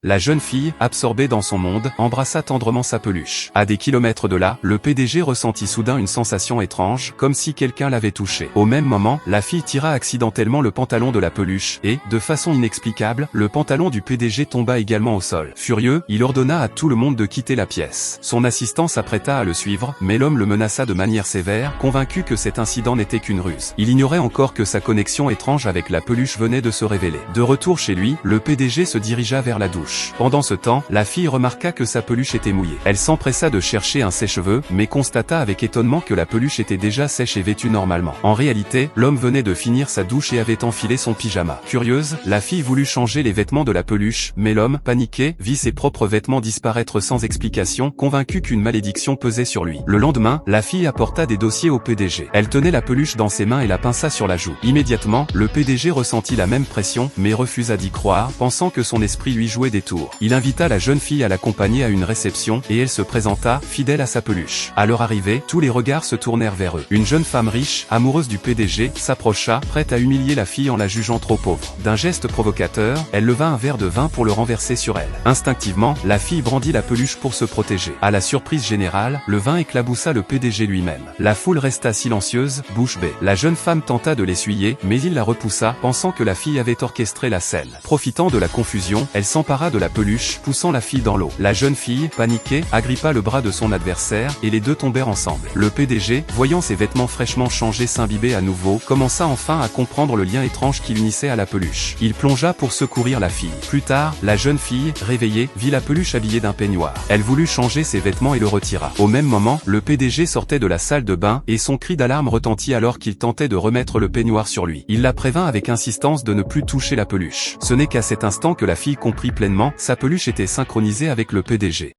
La jeune fille, absorbée dans son monde, embrassa tendrement sa peluche. À des kilomètres de là, le PDG ressentit soudain une sensation étrange, comme si quelqu'un l'avait touché. Au même moment, la fille tira accidentellement le pantalon de la peluche, et, de façon inexplicable, le pantalon du PDG tomba également au sol. Furieux, il ordonna à tout le monde de quitter la pièce. Son assistant s'apprêta à le suivre, mais l'homme le menaça de manière sévère, convaincu que cet incident n'était qu'une ruse. Il ignorait encore que sa connexion étrange avec la peluche venait de se révéler. De retour chez lui, le PDG se dirigea vers la douche. Pendant ce temps, la fille remarqua que sa peluche était mouillée. Elle s'empressa de chercher un sèche-cheveux, mais constata avec étonnement que la peluche était déjà sèche et vêtue normalement. En réalité, l'homme venait de finir sa douche et avait enfilé son pyjama. Curieuse, la fille voulut changer les vêtements de la peluche, mais l'homme, paniqué, vit ses propres vêtements disparaître sans explication, convaincu qu'une malédiction pesait sur lui. Le lendemain, la fille apporta des dossiers au PDG. Elle tenait la peluche dans ses mains et la pinça sur la joue. Immédiatement, le PDG ressentit la même pression, mais refusa d'y croire, pensant que son esprit lui jouait des tours. Il invita la jeune fille à l'accompagner à une réception, et elle se présenta, fidèle à sa peluche. À leur arrivée, tous les regards se tournèrent vers eux. Une jeune femme riche, amoureuse du PDG, s'approcha, prête à humilier la fille en la jugeant trop pauvre. D'un geste provocateur, elle leva un verre de vin pour le renverser sur elle. Instinctivement, la fille brandit la peluche pour se protéger. À la surprise générale, le vin éclaboussa le PDG lui-même. La foule resta silencieuse, bouche bée. La jeune femme tenta de l'essuyer, mais il la repoussa, pensant que la fille avait orchestré la scène. Profitant de la confusion, elle s'empara de la peluche, poussant la fille dans l'eau. La jeune fille, paniquée, agrippa le bras de son adversaire, et les deux tombèrent ensemble. Le PDG, voyant ses vêtements fraîchement changés s'imbiber à nouveau, commença enfin à comprendre le lien étrange qui l'unissait à la peluche. Il plongea pour secourir la fille. Plus tard, la jeune fille, réveillée, vit la peluche habillée d'un peignoir. Elle voulut changer ses vêtements et le retira. Au même moment, le PDG sortait de la salle de bain, et son cri d'alarme retentit alors qu'il tentait de remettre le peignoir sur lui. Il la prévint avec insistance de ne plus toucher la peluche. Ce n'est qu'à cet instant que la fille comprit pleinement, sa peluche était synchronisée avec le PDG.